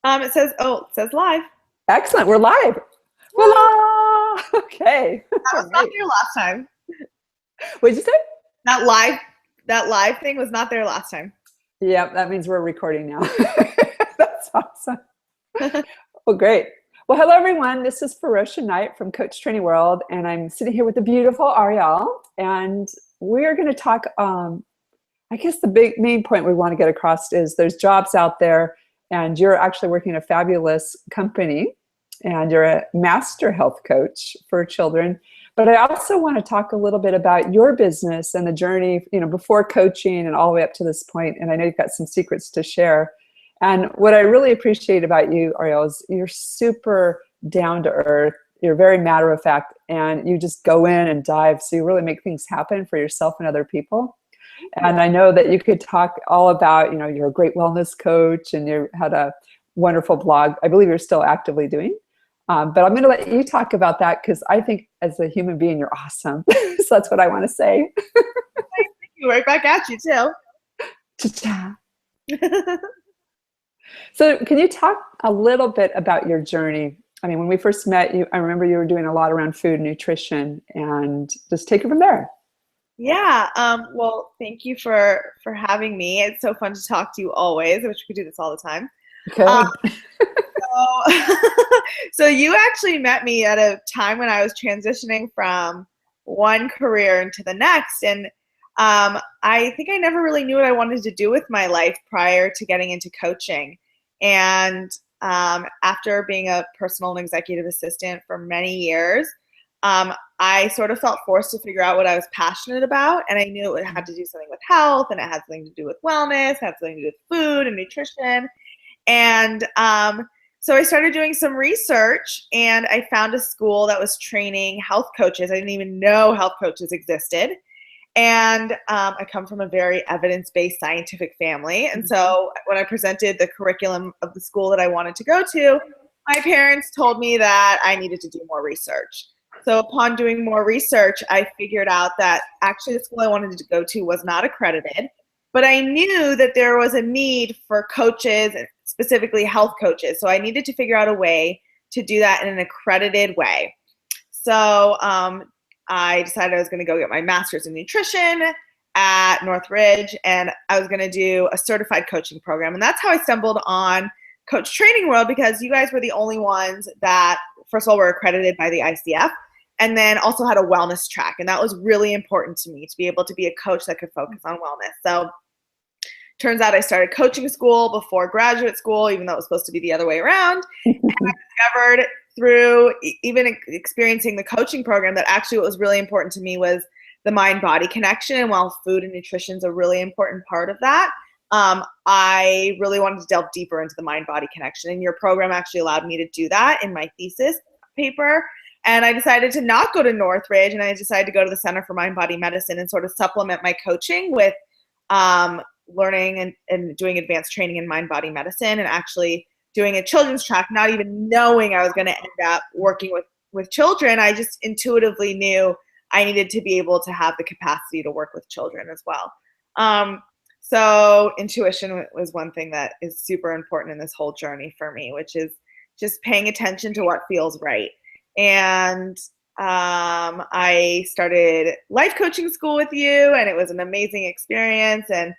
It says live. Excellent. We're live. Voila! Okay. That All was not right. there last time. What'd you say? That live, that live thing was not there last time. Yeah, that means we're recording now. That's awesome. Well, great. Well, hello, everyone. This is Feroshia Knight from Coach Training World, and I'm sitting here with the beautiful Arielle, and we're going to talk. I guess the main point we want to get across is there's jobs out there, and you're actually working in a fabulous company, and you're a master health coach for children. But I also want to talk a little bit about your business and the journey, before coaching and all the way up to this point. And I know you've got some secrets to share. And what I really appreciate about you, Arielle, is you're super down to earth. You're very matter of fact, and you just go in and dive. So you really make things happen for yourself and other people. And I know that you could talk all about, you're a great wellness coach and you had a wonderful blog. I believe you're still actively doing. But I'm going to let you talk about that because I think as a human being, you're awesome. So that's what I want to say. Thank you. Right back at you, too. Cha-cha. So can you talk a little bit about your journey? I mean, when we first met you, I remember you were doing a lot around food and nutrition, and just take it from there. Yeah. Well, thank you for having me. It's so fun to talk to you always. I wish we could do this all the time. Good. So, so you actually met me at a time when I was transitioning from one career into the next. And I think I never really knew what I wanted to do with my life prior to getting into coaching. And after being a personal and executive assistant for many years, I sort of felt forced to figure out what I was passionate about. And I knew it had to do something with health, and it had something to do with wellness, it had something to do with food and nutrition. And so I started doing some research, and I found a school that was training health coaches. I didn't even know health coaches existed. And I come from a very evidence-based scientific family. And so when I presented the curriculum of the school that I wanted to go to, my parents told me that I needed to do more research. So upon doing more research, I figured out that actually the school I wanted to go to was not accredited, but I knew that there was a need for coaches, specifically health coaches. So I needed to figure out a way to do that in an accredited way. So I decided I was going to go get my master's in nutrition at Northridge, and I was going to do a certified coaching program. And that's how I stumbled on Coach Training World, because you guys were the only ones that, first of all, were accredited by the ICF, and then also had a wellness track. And that was really important to me, to be able to be a coach that could focus on wellness. So turns out I started coaching school before graduate school, even though it was supposed to be the other way around. And I discovered through even experiencing the coaching program that actually what was really important to me was the mind-body connection. And while food and nutrition is a really important part of that, I really wanted to delve deeper into the mind-body connection. And your program actually allowed me to do that in my thesis paper. And I decided to not go to Northridge, and I decided to go to the Center for Mind-Body Medicine and sort of supplement my coaching with learning and doing advanced training in mind-body medicine, and actually doing a children's track, not even knowing I was going to end up working with children. I just intuitively knew I needed to be able to have the capacity to work with children as well. So intuition was one thing that is super important in this whole journey for me, which is just paying attention to what feels right. And I started life coaching school with you, and it was an amazing experience. And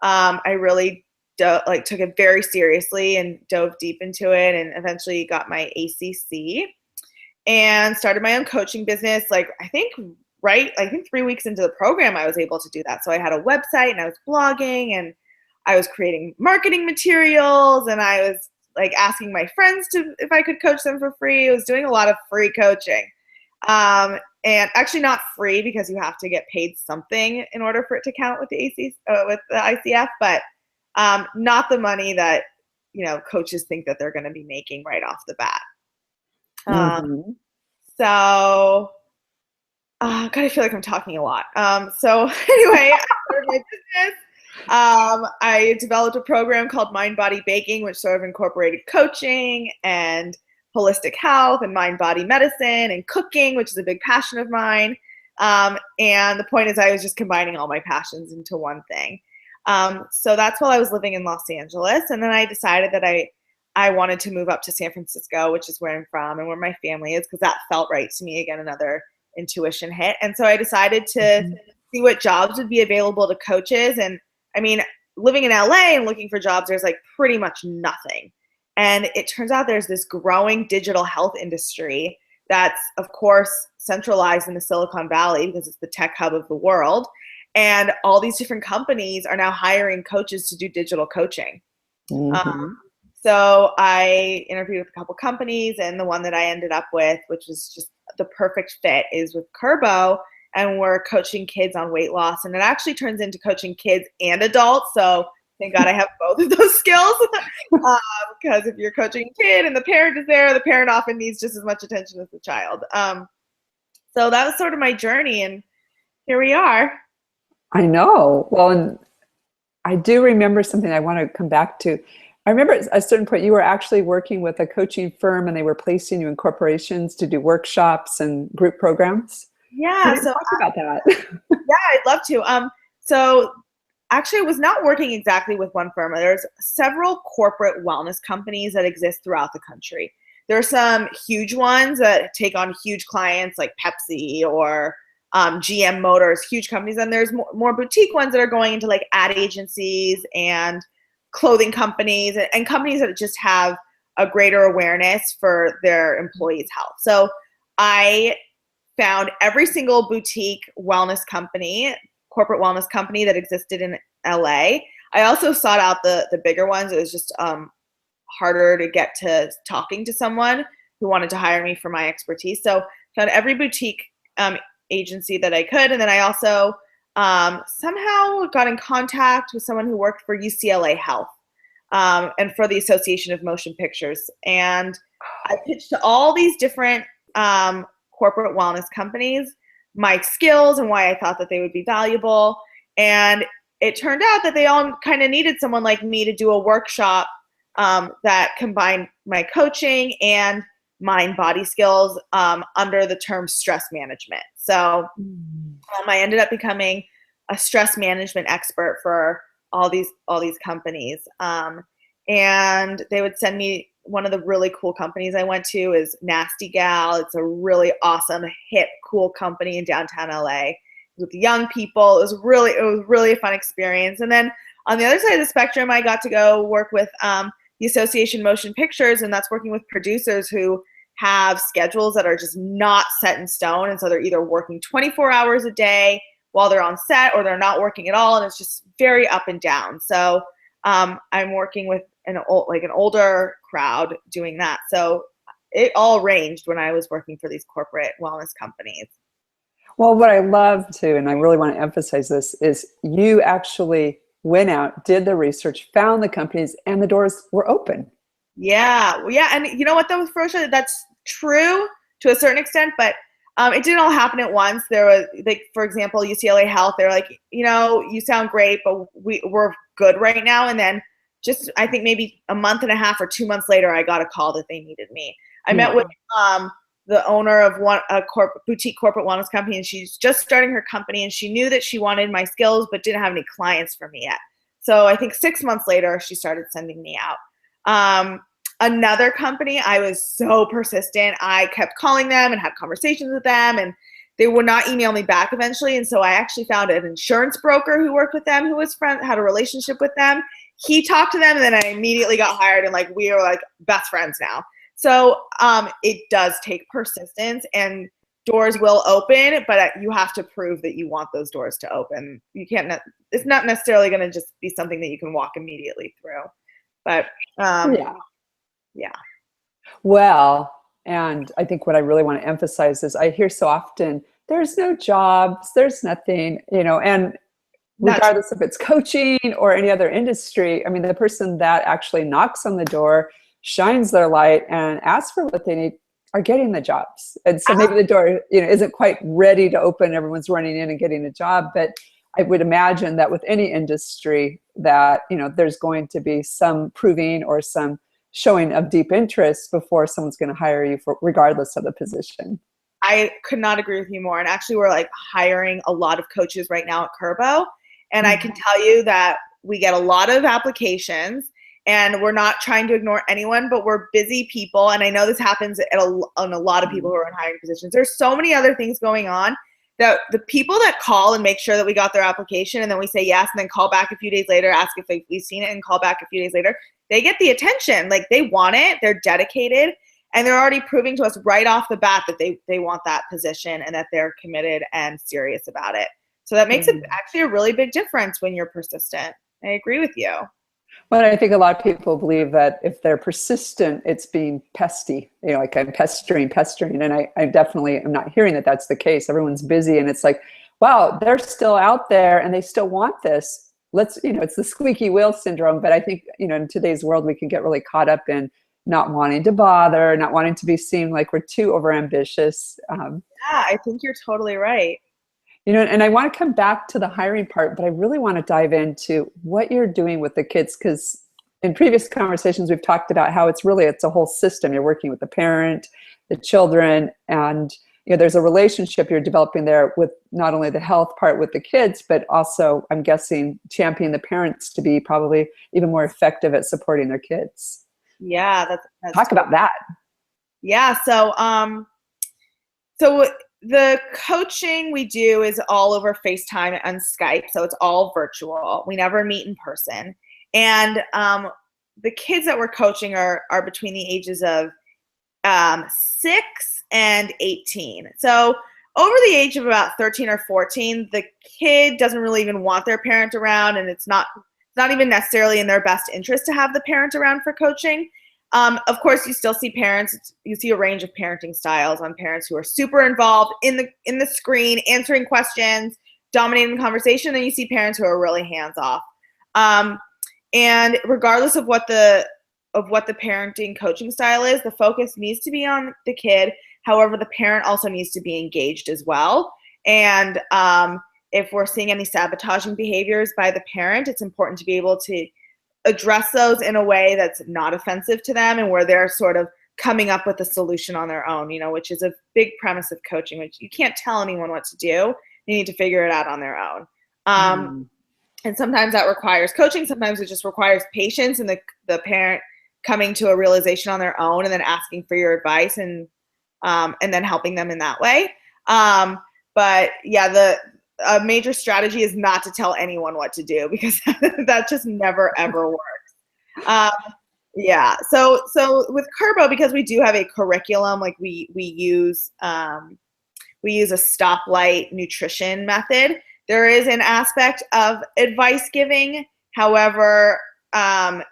I really took it very seriously and dove deep into it, and eventually got my ACC and started my own coaching business. I think 3 weeks into the program, I was able to do that. So I had a website, and I was blogging, and I was creating marketing materials, and I was asking my friends if I could coach them for free. I was doing a lot of free coaching. And actually not free, because you have to get paid something in order for it to count with the with the ICF, but not the money that coaches think that they're going to be making right off the bat. So God, I feel like I'm talking a lot. So anyway, I started my business. I developed a program called Mind Body Baking, which sort of incorporated coaching and holistic health and mind-body medicine and cooking, which is a big passion of mine. And the point is I was just combining all my passions into one thing. So that's while I was living in Los Angeles. And then I decided that I wanted to move up to San Francisco, which is where I'm from and where my family is, because that felt right to me. Again, another intuition hit. And so I decided to see what jobs would be available to coaches. And I mean, living in LA and looking for jobs, there's like pretty much nothing. And it turns out there's this growing digital health industry that's, of course, centralized in the Silicon Valley because it's the tech hub of the world. And all these different companies are now hiring coaches to do digital coaching. So I interviewed with a couple companies, and the one that I ended up with, which was just the perfect fit, is with Kurbo, and we're coaching kids on weight loss. And it actually turns into coaching kids and adults. So thank God I have both of those skills. Because if you're coaching a kid and the parent is there, the parent often needs just as much attention as the child. So that was sort of my journey, and here we are. I know. Well, and I do remember something I want to come back to. I remember at a certain point you were actually working with a coaching firm, and they were placing you in corporations to do workshops and group programs. Yeah. So talk about that. Yeah, I'd love to. So actually, I was not working exactly with one firm. There's several corporate wellness companies that exist throughout the country. There are some huge ones that take on huge clients like Pepsi or GM Motors, huge companies. And there's more boutique ones that are going into like ad agencies and clothing companies and companies that just have a greater awareness for their employees' health. So I found every single boutique wellness company, corporate wellness company that existed in LA. I also sought out the bigger ones. It was just harder to get to talking to someone who wanted to hire me for my expertise. So found every boutique agency that I could. And then I also somehow got in contact with someone who worked for UCLA Health and for the Association of Motion Pictures. And I pitched to all these different corporate wellness companies my skills and why I thought that they would be valuable. And it turned out that they all kind of needed someone like me to do a workshop that combined my coaching and mind-body skills under the term stress management. So I ended up becoming a stress management expert for all these companies. And they would send me, one of the really cool companies I went to is Nasty Gal. It's a really awesome, hip, cool company in downtown LA with young people. It was really a fun experience. And then on the other side of the spectrum, I got to go work with the Association Motion Pictures, and that's working with producers who have schedules that are just not set in stone. And so they're either working 24 hours a day while they're on set, or they're not working at all. And it's just very up and down. So I'm working with an older crowd doing that. So it all ranged when I was working for these corporate wellness companies. Well, what I love too, and I really want to emphasize this, is you actually went out, did the research, found the companies, and the doors were open. Yeah. And you know what, though, with Feroshia, that's true to a certain extent, but it didn't all happen at once. There was, like, for example, UCLA Health, they're like, you sound great, but we're good right now. And then just, I think maybe a month and a half or 2 months later, I got a call that they needed me. I met with the owner of a boutique corporate wellness company, and she's just starting her company, and she knew that she wanted my skills, but didn't have any clients for me yet. So I think 6 months later, she started sending me out. Another company, I was so persistent. I kept calling them and had conversations with them, and they would not email me back eventually. And so I actually found an insurance broker who worked with them, who was had a relationship with them. He talked to them, and then I immediately got hired, and like we are like best friends now. So it does take persistence, and doors will open, but you have to prove that you want those doors to open. You can't. It's not necessarily going to just be something that you can walk immediately through. But yeah. Well, and I think what I really want to emphasize is I hear so often, there's no jobs, there's nothing, and regardless if it's coaching or any other industry, I mean, the person that actually knocks on the door, shines their light, and asks for what they need are getting the jobs. And so maybe the door, isn't quite ready to open. Everyone's running in and getting a job, but I would imagine that with any industry that, there's going to be some proving or some showing of deep interest before someone's going to hire you for, regardless of the position. I could not agree with you more. And actually, we're like hiring a lot of coaches right now at Kurbo. And I can tell you that we get a lot of applications, and we're not trying to ignore anyone, but we're busy people. And I know this happens on a lot of people who are in hiring positions. There's so many other things going on that the people that call and make sure that we got their application and then we say yes and then call back a few days later, ask if we've seen it and call back a few days later, they get the attention. Like, they want it, they're dedicated, and they're already proving to us right off the bat that they want that position and that they're committed and serious about it. So that makes it actually a really big difference when you're persistent. I agree with you. Well, I think a lot of people believe that if they're persistent, it's being pesty, like I'm pestering. And I definitely am not hearing that that's the case. Everyone's busy and it's like, wow, they're still out there and they still want this. It's the squeaky wheel syndrome. But I think, in today's world, we can get really caught up in not wanting to bother, not wanting to be seen like we're too overambitious. Yeah, I think you're totally right. And I want to come back to the hiring part, but I really want to dive into what you're doing with the kids, because in previous conversations, we've talked about how it's a whole system. You're working with the parent, the children, and there's a relationship you're developing there with not only the health part with the kids, but also, I'm guessing, championing the parents to be probably even more effective at supporting their kids. Yeah, that's talk about that. Yeah, so the coaching we do is all over FaceTime and Skype, so it's all virtual. We never meet in person. And the kids that we're coaching are between the ages of 6 and 18. So over the age of about 13 or 14, the kid doesn't really even want their parent around, and it's not even necessarily in their best interest to have the parent around for coaching. Of course, you still see parents. You see a range of parenting styles on parents who are super involved in the screen, answering questions, dominating the conversation. And you see parents who are really hands off. And regardless of what the parenting coaching style is, the focus needs to be on the kid. However, the parent also needs to be engaged as well. And if we're seeing any sabotaging behaviors by the parent, it's important to be able to address those in a way that's not offensive to them and where they're sort of coming up with a solution on their own, which is a big premise of coaching, which you can't tell anyone what to do. You need to figure it out on their own. And sometimes that requires coaching. Sometimes it just requires patience and the parent coming to a realization on their own and then asking for your advice and then helping them in that way. But yeah, a major strategy is not to tell anyone what to do, because that just never ever works. Yeah. So with Curbo, because we do have a curriculum, like we use a stoplight nutrition method. There is an aspect of advice giving. However,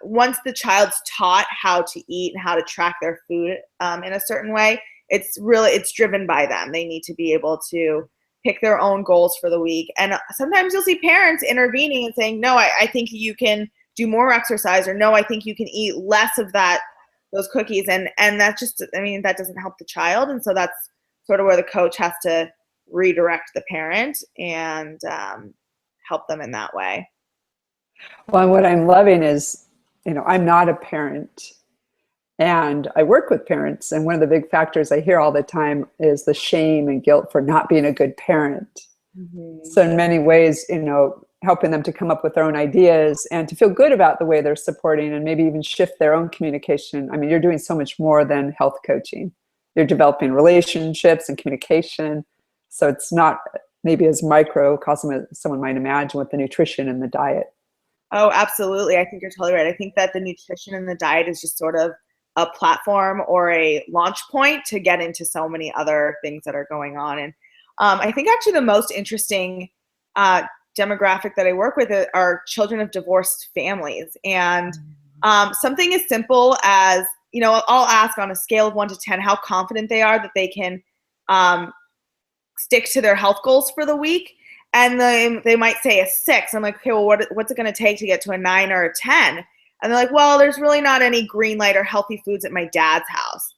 once the child's taught how to eat and how to track their food in a certain way, it's driven by them. They need to be able to pick their own goals for the week. And sometimes you'll see parents intervening and saying, no, I think you can do more exercise, or no, I think you can eat less of those cookies. And that that doesn't help the child. And so that's sort of where the coach has to redirect the parent and help them in that way. Well, what I'm loving is, I'm not a parent. And I work with parents, and one of the big factors I hear all the time is the shame and guilt for not being a good parent. So in many ways, helping them to come up with their own ideas and to feel good about the way they're supporting and maybe even shift their own communication. I mean, you're doing so much more than health coaching. You're developing relationships and communication. So it's not maybe as microcosm as someone might imagine with the nutrition and the diet. Oh, absolutely. I think you're totally right. I think that the nutrition and the diet is just sort of a platform or a launch point to get into so many other things that are going on. And I think actually the most interesting demographic that I work with are children of divorced families. And something as simple as, I'll ask on a scale of 1 to 10 how confident they are that they can stick to their health goals for the week. And they might say a 6. I'm like, okay, well, what's it going to take to get to a 9 or a 10? And they're like, well, there's really not any green light or healthy foods at my dad's house.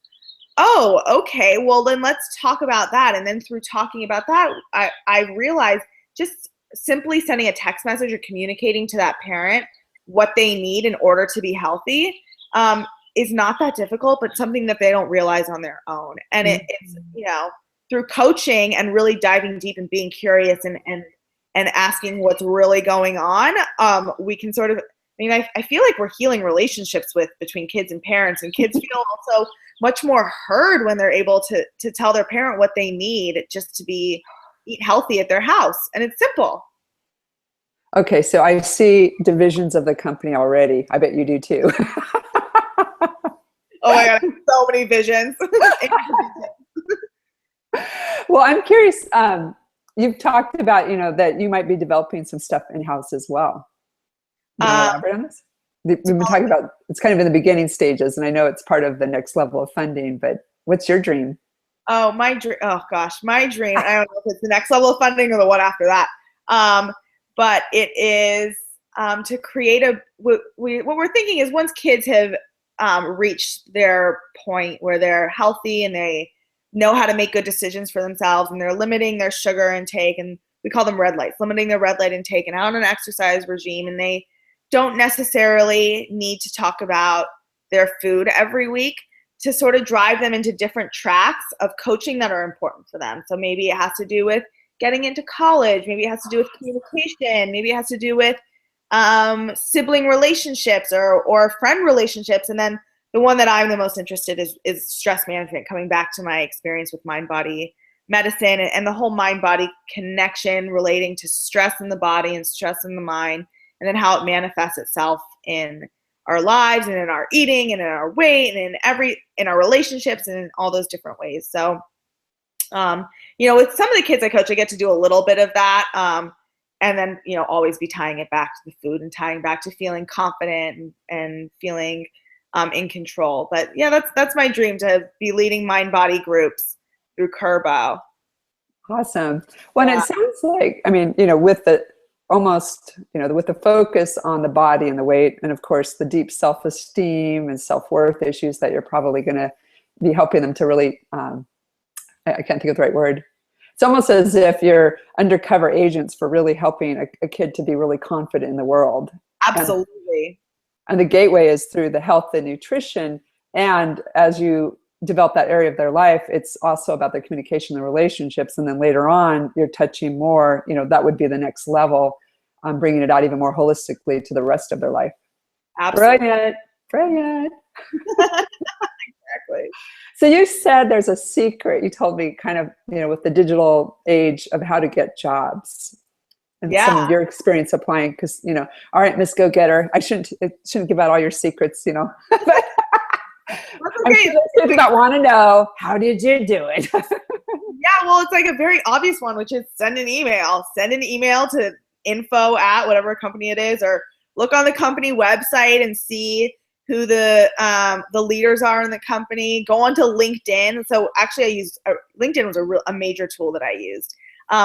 Oh, okay. Well, then let's talk about that. And then through talking about that, I realized just simply sending a text message or communicating to that parent what they need in order to be healthy is not that difficult, but something that they don't realize on their own. And it's, through coaching and really diving deep and being curious and asking what's really going on, we can sort of mean, I feel like we're healing relationships between kids and parents, and kids feel also much more heard when they're able to tell their parent what they need just to eat healthy at their house. And it's simple. Okay, so I see divisions of the company already. I bet you do too. Oh my God, so many visions. Well, I'm curious. You've talked about, that you might be developing some stuff in-house as well. You want to elaborate on this? We've been talking about, it's kind of in the beginning stages, and I know it's part of the next level of funding, but what's your dream? Oh, my dream. Oh gosh, my dream. I don't know if it's the next level of funding or the one after that. But it is to create what we're thinking is once kids have reached their point where they're healthy and they know how to make good decisions for themselves, and they're limiting their sugar intake, and we call them red lights, limiting their red light intake and out on an exercise regime, and they don't necessarily need to talk about their food every week, to sort of drive them into different tracks of coaching that are important for them. So maybe it has to do with getting into college, maybe it has to do with communication, maybe it has to do with sibling relationships or friend relationships. And then the one that I'm the most interested is stress management, coming back to my experience with mind-body medicine and the whole mind-body connection relating to stress in the body and stress in the mind, and then how it manifests itself in our lives and in our eating and in our weight and in our relationships and in all those different ways. So, with some of the kids I coach, I get to do a little bit of that. And then, always be tying it back to the food and tying back to feeling confident and feeling in control. But yeah, that's my dream, to be leading mind-body groups through Kerbo. Awesome. Well, yeah. It sounds like, with the focus on the body and the weight, and of course the deep self-esteem and self-worth issues that you're probably going to be helping them to really, I can't think of the right word. It's almost as if you're undercover agents for really helping a kid to be really confident in the world. Absolutely. And the gateway is through the health and nutrition. And as you develop that area of their life, it's also about the communication and relationships. And then later on, you're touching more, that would be the next level, bringing it out even more holistically to the rest of their life. Absolutely. Brilliant. Exactly. So you said there's a secret, you told me kind of, with the digital age, of how to get jobs. And some of your experience applying, because, all right, Miss Go-Getter, I shouldn't give out all your secrets, but I'm sure people that want to know, how did you do it? Yeah, well, it's like a very obvious one, which is send an email. Send an email to info@whatever company it is, or look on the company website and see who the leaders are in the company. Go onto LinkedIn. So actually, I used LinkedIn was a major tool that I used,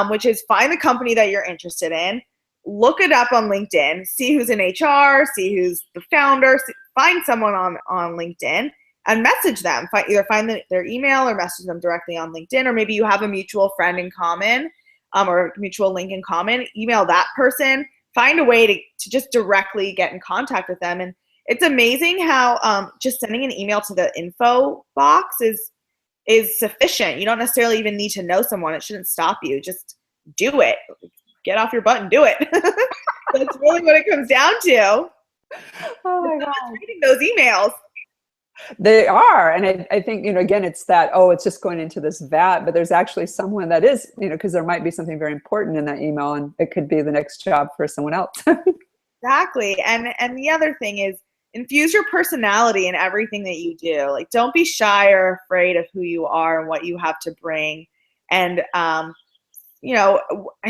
which is find the company that you're interested in, look it up on LinkedIn, see who's in HR, see who's the founder, find someone on LinkedIn and message them. Either find their email or message them directly on LinkedIn, or maybe you have a mutual friend in common, or a mutual link in common. Email that person. Find a way to just directly get in contact with them. And it's amazing how just sending an email to the info box is sufficient. You don't necessarily even need to know someone. It shouldn't stop you. Just do it. Get off your butt and do it. That's really what it comes down to. Oh my God. Reading those emails. They are. And I think, again, it's that, it's just going into this vat, but there's actually someone that is, because there might be something very important in that email, and it could be the next job for someone else. Exactly. And the other thing is, infuse your personality in everything that you do. Like, don't be shy or afraid of who you are and what you have to bring. And, I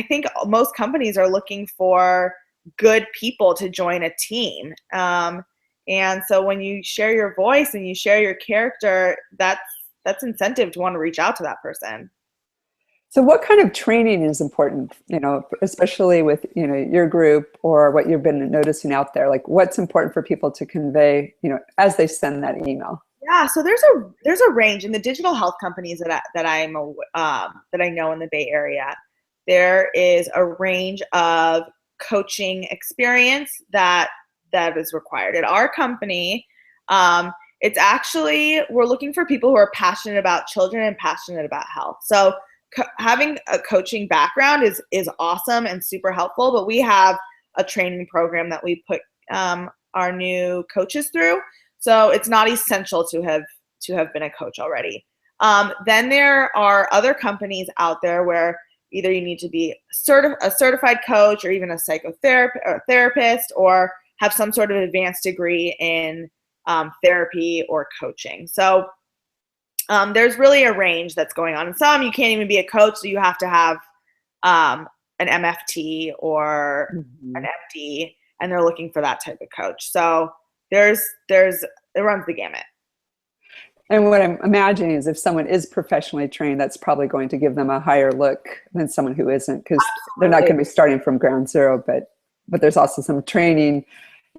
think most companies are looking for good people to join a team. And so when you share your voice and you share your character, that's incentive to want to reach out to that person. So what kind of training is important, especially with, your group or what you've been noticing out there? Like, what's important for people to convey, as they send that email? Yeah, so there's a range in the digital health companies that I know in the Bay Area. There is a range of coaching experience that is required. At our company, it's actually, we're looking for people who are passionate about children and passionate about health. So having a coaching background is awesome and super helpful, but we have a training program that we put our new coaches through. So it's not essential to have been a coach already. Then there are other companies out there where either you need to be a certified coach or even a therapist or have some sort of advanced degree in therapy or coaching. So there's really a range that's going on. In some, you can't even be a coach, so you have to have an MFT or an MD, and they're looking for that type of coach. So it runs the gamut. And what I'm imagining is if someone is professionally trained, that's probably going to give them a higher look than someone who isn't, because they're not going to be starting from ground zero. But there's also some training,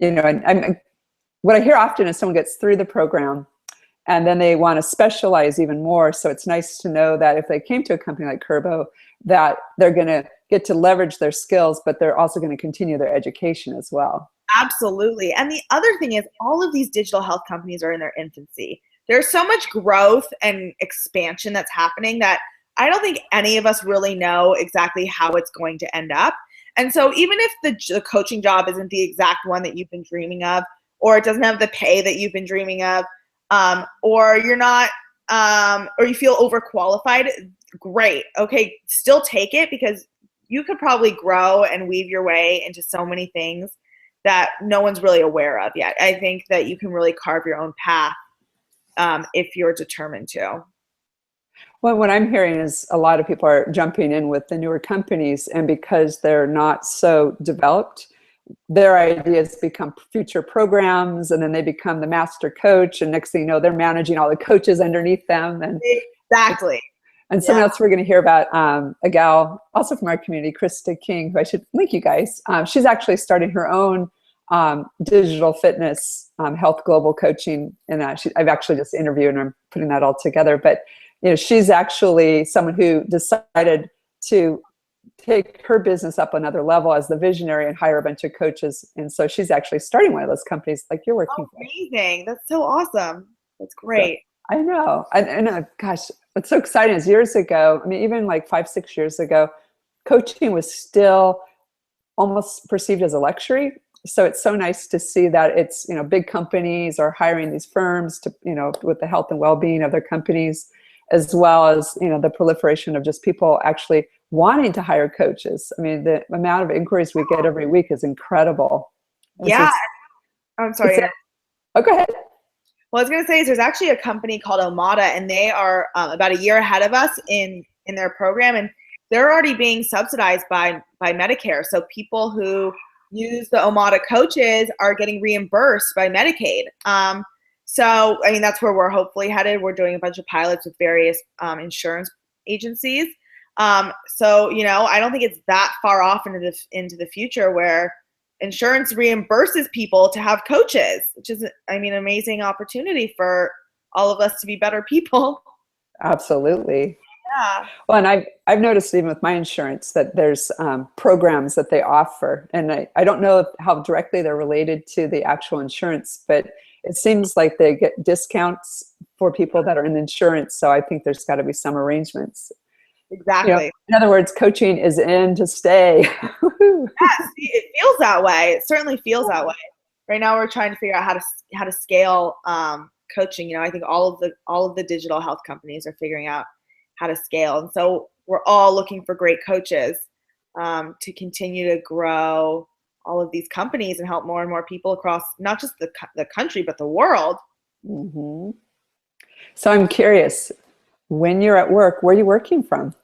and what I hear often is someone gets through the program and then they want to specialize even more. So it's nice to know that if they came to a company like Kerbo, that they're going to get to leverage their skills, but they're also going to continue their education as well. Absolutely. And the other thing is all of these digital health companies are in their infancy. There's so much growth and expansion that's happening that I don't think any of us really know exactly how it's going to end up. And so even if the coaching job isn't the exact one that you've been dreaming of, or it doesn't have the pay that you've been dreaming of, or you're not, or you feel overqualified, great. Okay, still take it, because you could probably grow and weave your way into so many things that no one's really aware of yet. I think that you can really carve your own path if you're determined to. Well, what I'm hearing is a lot of people are jumping in with the newer companies, and because they're not so developed, their ideas become future programs, and then they become the master coach, and next thing you know, they're managing all the coaches underneath them. And exactly. And someone else we're going to hear about, a gal also from our community, Krista King, who I should link you guys. She's actually starting her own digital fitness health global coaching, and I've actually just interviewed and I'm putting that all together. But she's actually someone who decided to take her business up another level as the visionary and hire a bunch of coaches. And so she's actually starting one of those companies like you're working for. Amazing. That's so awesome. That's great. So, I know. And gosh, what's so exciting is years ago, I mean, even like 5-6 years ago, coaching was still almost perceived as a luxury. So it's so nice to see that it's, big companies are hiring these firms to, with the health and well-being of their companies, as well as, the proliferation of just people actually wanting to hire coaches. I mean, the amount of inquiries we get every week is incredible. Yeah. I'm sorry. Oh, go ahead. Well, I was going to say is there's actually a company called Omada, and they are about a year ahead of us in their program, and they're already being subsidized by Medicare. So people who use the Omada coaches are getting reimbursed by Medicaid. So, I mean, that's where we're hopefully headed. We're doing a bunch of pilots with various insurance agencies. So, I don't think it's that far off into the future where insurance reimburses people to have coaches, which is, an amazing opportunity for all of us to be better people. Absolutely. Yeah. Well, and I've noticed even with my insurance that there's programs that they offer, and I don't know how directly they're related to the actual insurance, but it seems like they get discounts for people that are in insurance. So I think there's got to be some arrangements. Exactly. In other words, coaching is in to stay. Yes, it feels that way. It certainly feels that way. Right now, we're trying to figure out how to scale coaching. I think all of the digital health companies are figuring out how to scale, and so we're all looking for great coaches to continue to grow all of these companies and help more and more people across not just the country but the world. Mm-hmm. So I'm curious, when you're at work, where are you working from?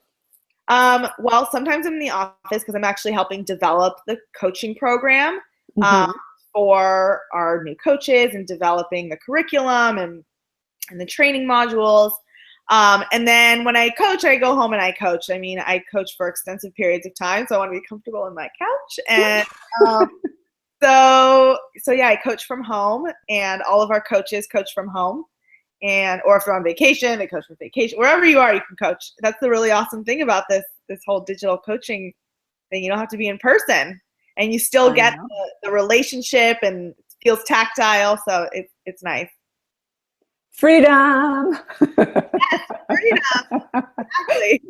Well, sometimes I'm in the office because I'm actually helping develop the coaching program for our new coaches and developing the curriculum and the training modules. And then when I coach, I go home and I coach. I coach for extensive periods of time, so I want to be comfortable in my couch. And so yeah, I coach from home, and all of our coaches coach from home. Or if they're on vacation, they coach from vacation. Wherever you are, you can coach. That's the really awesome thing about this whole digital coaching thing. You don't have to be in person, and you still get the relationship, and it feels tactile. So it's nice. Freedom. Yes, freedom. Exactly.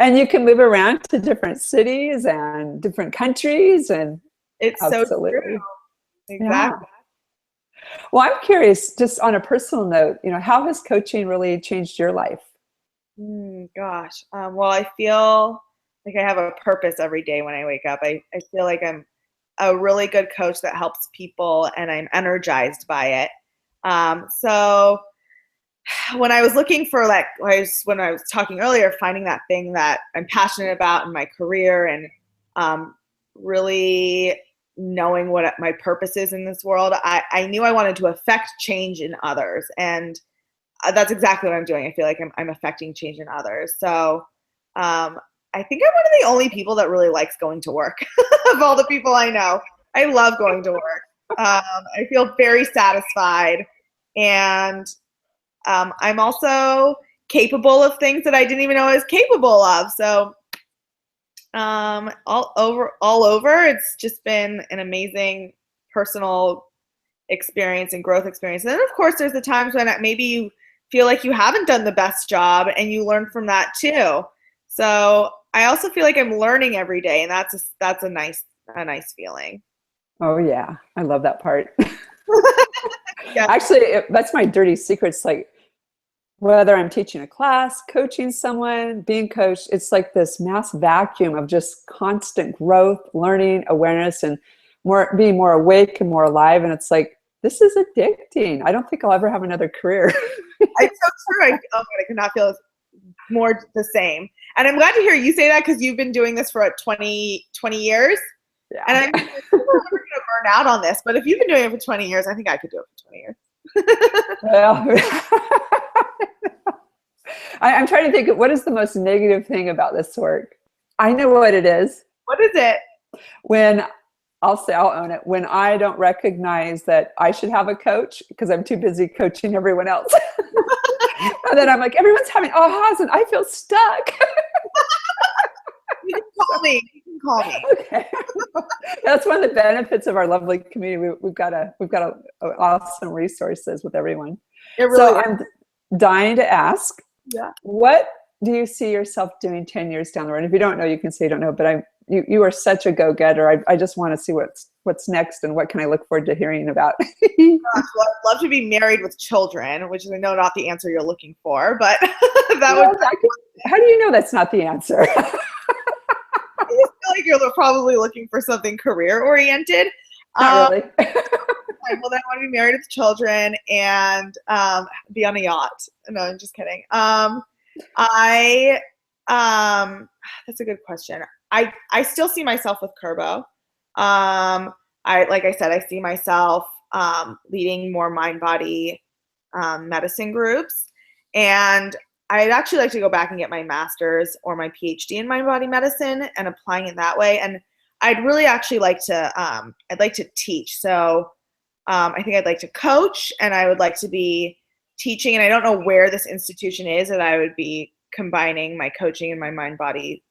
And you can move around to different cities and different countries, and it's absolutely. so true. Yeah. Exactly. Well, I'm curious, just on a personal note, how has coaching really changed your life? Gosh. Well, I feel like I have a purpose every day when I wake up. I feel like I'm a really good coach that helps people and I'm energized by it. So when I was looking for when I was talking earlier, finding that thing that I'm passionate about in my career and really knowing what my purpose is in this world, I knew I wanted to affect change in others. And that's exactly what I'm doing. I feel like I'm affecting change in others. So I think I'm one of the only people that really likes going to work of all the people I know. I love going to work. I feel very satisfied. And I'm also capable of things that I didn't even know I was capable of. So all over, it's just been an amazing personal experience and growth experience. And then of course there's the times when maybe you feel like you haven't done the best job and you learn from that too. So I also feel like I'm learning every day, and that's a nice feeling. Oh yeah, I love that part. Yeah. Actually, that's my dirty secrets. Like whether I'm teaching a class, coaching someone, being coached, it's like this mass vacuum of just constant growth, learning, awareness, and being more awake and more alive. And it's like, this is addicting. I don't think I'll ever have another career. It's so true. I could not feel more the same. And I'm glad to hear you say that, because you've been doing this for 20 years. Yeah. And I'm never going to burn out on this. But if you've been doing it for 20 years, I think I could do it for 20 years. Well, I'm trying to think of what is the most negative thing about this work. I know what it is. What is it? When I'll own it. When I don't recognize that I should have a coach because I'm too busy coaching everyone else. And then I'm like, everyone's having ahas and I feel stuck. You can call me. You can call me. Okay. That's one of the benefits of our lovely community. We've got awesome resources with everyone. It really so is. I'm dying to ask, what do you see yourself doing 10 years down the road? If you don't know, you can say you don't know, but you are such a go-getter. I just want to see what's next and what can I look forward to hearing about. Gosh, well, I'd love to be married with children, which is, I know, not the answer you're looking for, but how do you know that's not the answer? I feel like you're probably looking for something career-oriented. Not really. Well, then I want to be married with children and be on a yacht. No, I'm just kidding. That's a good question. I still see myself with Kerbo. Like I said, I see myself leading more mind-body medicine groups, and I'd actually like to go back and get my master's or my PhD in mind-body medicine and applying it that way. And I'd really actually like to I'd like to teach. So I think I'd like to coach, and I would like to be teaching. And I don't know where this institution is that I would be combining my coaching and my mind-body.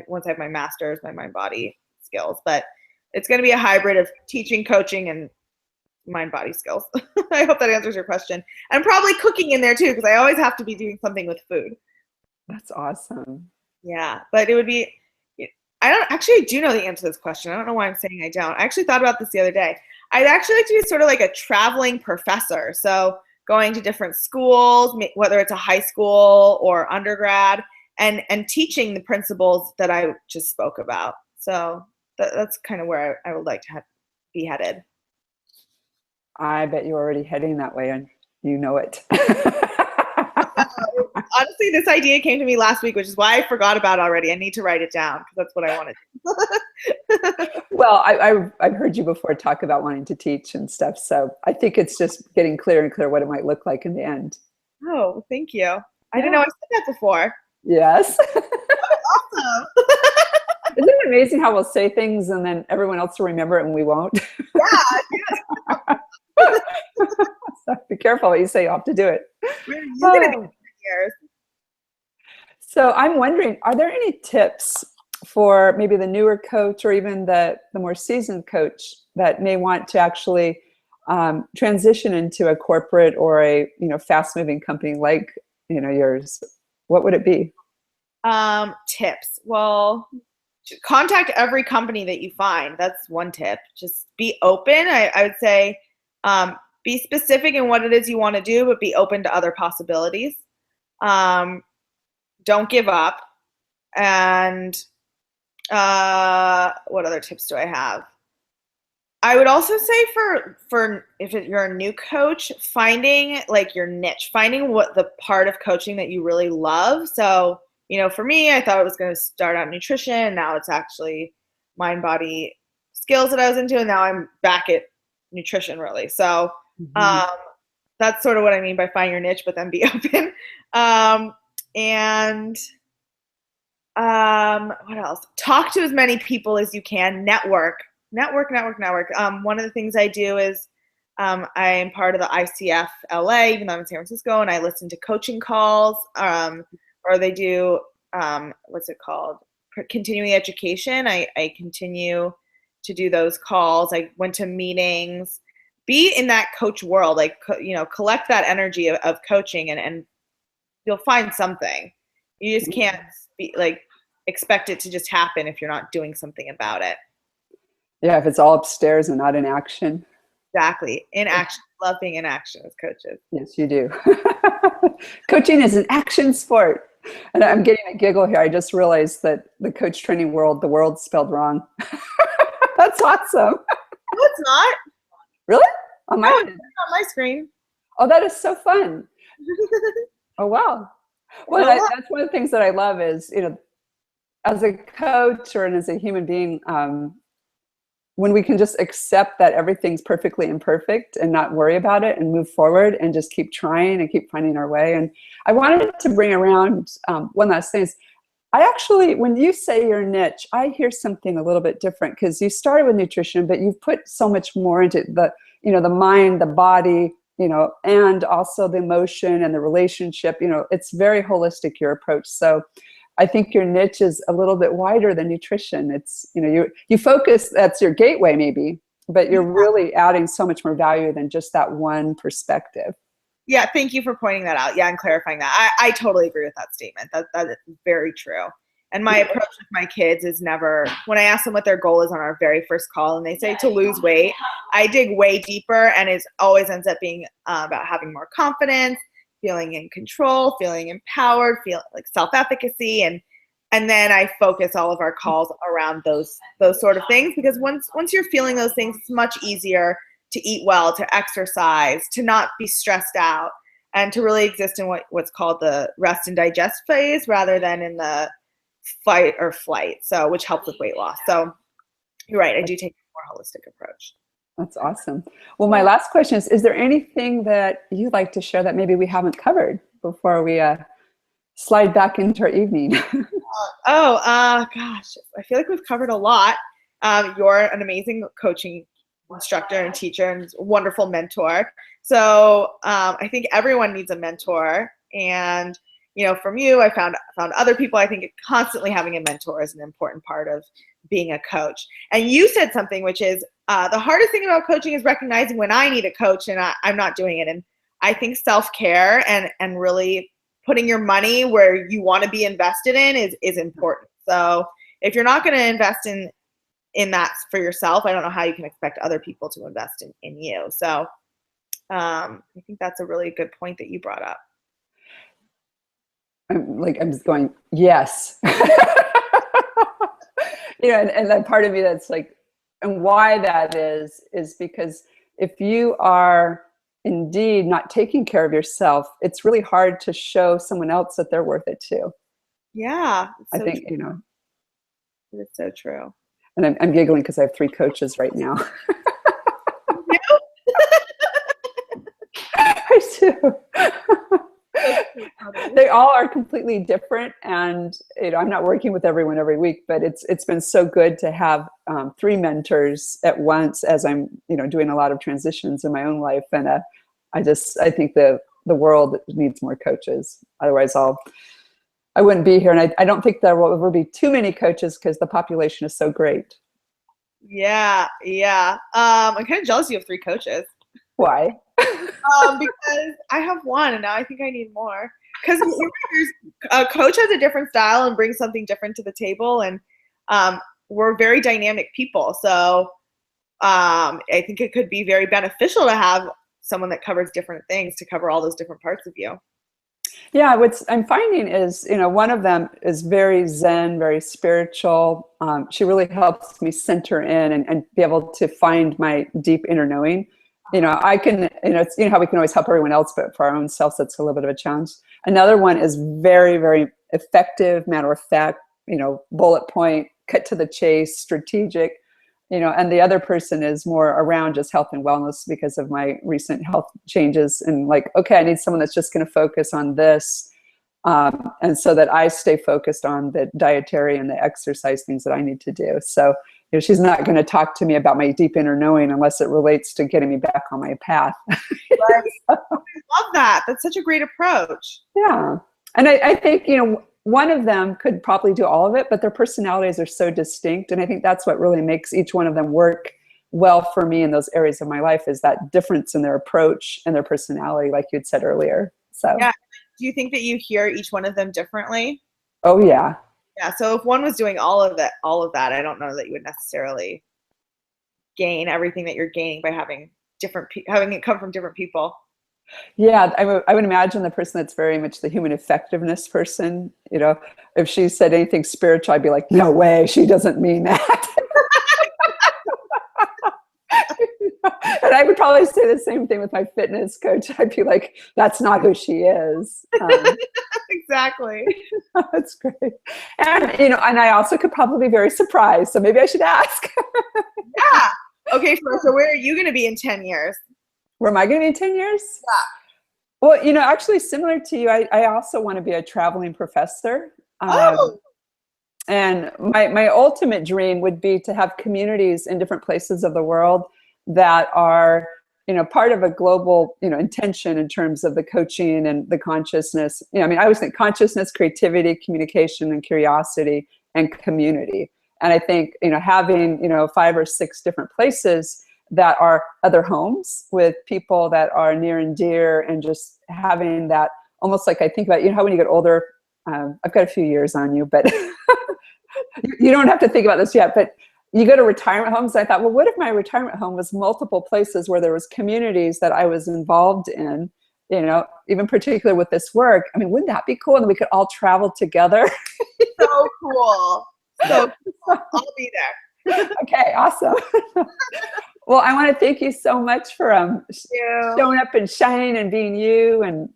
Once I have my master's, my mind-body skills, but it's going to be a hybrid of teaching, coaching, and mind-body skills. I hope that answers your question. And probably cooking in there too, because I always have to be doing something with food. That's awesome. Yeah, but it would be. I do know the answer to this question. I don't know why I'm saying I don't. I actually thought about this the other day. I'd actually like to be sort of like a traveling professor. So going to different schools, whether it's a high school or undergrad, and teaching the principles that I just spoke about. So that's kind of where I would like to be headed. I bet you're already heading that way, and you know it. Honestly, this idea came to me last week, which is why I forgot about it already. I need to write it down because that's what I wanted. Well, I've heard you before talk about wanting to teach and stuff, so I think it's just getting clearer and clearer what it might look like in the end. Oh, thank you. I didn't know I said that before. Yes. Awesome. Isn't it amazing how we'll say things and then everyone else will remember it and we won't? Yeah. So be careful what you say. You'll have to do it. So I'm wondering, are there any tips for maybe the newer coach or even the more seasoned coach that may want to actually transition into a corporate or a fast-moving company like yours? What would it be? Tips. Well, contact every company that you find. That's one tip. Just be open. I would say be specific in what it is you want to do, but be open to other possibilities. Don't give up. And what other tips do I have? I would also say for if you're a new coach, finding like your niche, finding what the part of coaching that you really love. So, for me, I thought it was going to start out nutrition. And now it's actually mind body skills that I was into. And now I'm back at nutrition really. So that's sort of what I mean by find your niche, but then be open. And what else? Talk to as many people as you can. Network. One of the things I do is I am part of the ICF LA, even though I'm in San Francisco, and I listen to coaching calls, or they do, what's it called? Continuing education. I continue to do those calls. I went to meetings. Be in that coach world, like, collect that energy of coaching, and you'll find something. You just can't expect it to just happen if you're not doing something about it. Yeah, if it's all upstairs and not in action. Exactly. In action. Love being in action as coaches. Yes, you do. Coaching is an action sport. And I'm getting a giggle here. I just realized that the coach training world, the world's spelled wrong. That's awesome. No, it's not. Really? It's on my screen. Oh, that is so fun. Oh, wow. Well, that's one of the things that I love is, as a coach or as a human being, when we can just accept that everything's perfectly imperfect and not worry about it and move forward and just keep trying and keep finding our way. And I wanted to bring around one last thing is, I actually, when you say your niche, I hear something a little bit different, because you started with nutrition, but you've put so much more into the mind, the body, and also the emotion and the relationship. It's very holistic, your approach. So I think your niche is a little bit wider than nutrition. It's, you focus, that's your gateway maybe, but you're really adding so much more value than just that one perspective. Yeah, thank you for pointing that out. Yeah, and clarifying that. I totally agree with that statement. That is very true. And my approach with my kids is never, when I ask them what their goal is on our very first call and they say to lose weight, I dig way deeper, and it always ends up being about having more confidence, feeling in control, feeling empowered, feeling like self-efficacy. And then I focus all of our calls around those sort of things, because once you're feeling those things, it's much easier to eat well, to exercise, to not be stressed out, and to really exist in what's called the rest and digest phase rather than in the fight or flight. So, which helps with weight loss. So you're right. I do take a more holistic approach. That's awesome. Well, my last question is there anything that you'd like to share that maybe we haven't covered before we slide back into our evening? Gosh, I feel like we've covered a lot. You're an amazing coaching instructor and teacher and wonderful mentor. So I think everyone needs a mentor. And, from you, I found other people. I think constantly having a mentor is an important part of being a coach. And you said something, which is the hardest thing about coaching is recognizing when I need a coach and I'm not doing it. And I think self-care and really putting your money where you want to be invested in is important. So if you're not going to invest in that for yourself, I don't know how you can expect other people to invest in you. So I think that's a really good point that you brought up. I'm just going, yes. And that part of me that's like, and why that is because if you are indeed not taking care of yourself, it's really hard to show someone else that they're worth it too. Yeah. I think, It's so true. And I'm giggling because I have 3 coaches right now. I do. They all are completely different, and I'm not working with everyone every week, but it's been so good to have 3 mentors at once as I'm doing a lot of transitions in my own life, and I think the world needs more coaches. Otherwise, I wouldn't be here, and I don't think there will ever be too many coaches because the population is so great. Yeah. I'm kind of jealous you have 3 coaches. Why? Because I have 1 and now I think I need more. Because a coach has a different style and brings something different to the table. And we're very dynamic people. So I think it could be very beneficial to have someone that covers different things to cover all those different parts of you. Yeah, what I'm finding is, one of them is very Zen, very spiritual. She really helps me center in and be able to find my deep inner knowing. I can, it's, how we can always help everyone else, but for our own selves, that's a little bit of a challenge. Another one is very, very effective, matter of fact, bullet point, cut to the chase, strategic. And the other person is more around just health and wellness because of my recent health changes, and like, okay, I need someone that's just going to focus on this. And so that I stay focused on the dietary and the exercise things that I need to do. So, she's not going to talk to me about my deep inner knowing unless it relates to getting me back on my path. Right. I love that. That's such a great approach. Yeah. And I think, one of them could probably do all of it, but their personalities are so distinct. And I think that's what really makes each one of them work well for me in those areas of my life, is that difference in their approach and their personality, like you'd said earlier. So yeah. Do you think that you hear each one of them differently? Oh, yeah. Yeah. So if one was doing all of that, I don't know that you would necessarily gain everything that you're gaining by having it come from different people. Yeah, I would imagine the person that's very much the human effectiveness person, if she said anything spiritual, I'd be like, no way, she doesn't mean that. And I would probably say the same thing with my fitness coach. I'd be like, that's not who she is. Exactly. That's great. And, and I also could probably be very surprised. So maybe I should ask. Yeah. Okay, so where are you going to be in 10 years? Where am I going to be in 10 years? Yeah. Well, actually similar to you, I also want to be a traveling professor. And my ultimate dream would be to have communities in different places of the world that are, part of a global, intention in terms of the coaching and the consciousness. I always think consciousness, creativity, communication, and curiosity, and community. And I think, having, 5 or 6 different places that are other homes with people that are near and dear, and just having that, almost like I think about, how when you get older, I've got a few years on you, but you don't have to think about this yet, but you go to retirement homes. I thought, well, what if my retirement home was multiple places where there was communities that I was involved in, even particularly with this work. Wouldn't that be cool? And we could all travel together. So cool. So cool. I'll be there. Okay, awesome. Well, I want to thank you so much for showing up and shining and being you and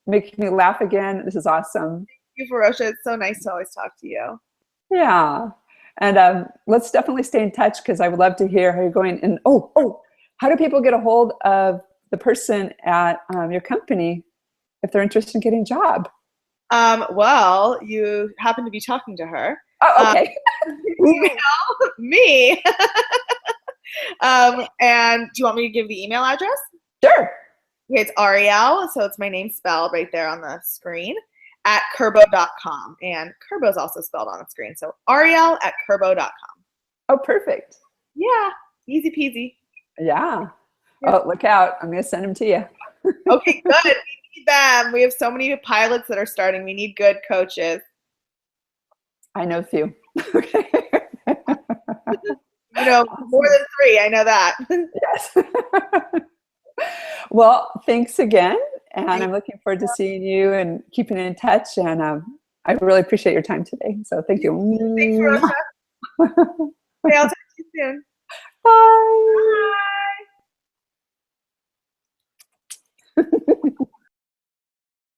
making me laugh again. This is awesome. Thank you, Feroshia. It's so nice to always talk to you. Yeah. And let's definitely stay in touch, because I would love to hear how you're going. And how do people get a hold of the person at your company if they're interested in getting a job? Well, you happen to be talking to her. Oh, okay. Email me. And do you want me to give the email address? Sure. Okay, it's Arielle, so it's my name spelled right there on the screen, at Kerbo.com. And Kerbo is also spelled on the screen. So Arielle at Kerbo.com. Oh, perfect. Yeah, easy peasy. Yeah. Oh, look out. I'm going to send them to you. Okay, good. We need them. We have so many pilots that are starting. We need good coaches. I know a few. Okay. More than 3. I know that. Yes. Well, thanks again. And I'm looking forward to seeing you and keeping in touch. And I really appreciate your time today. So thank you. Thanks, Feroshia. Okay, I'll talk to you soon. Bye.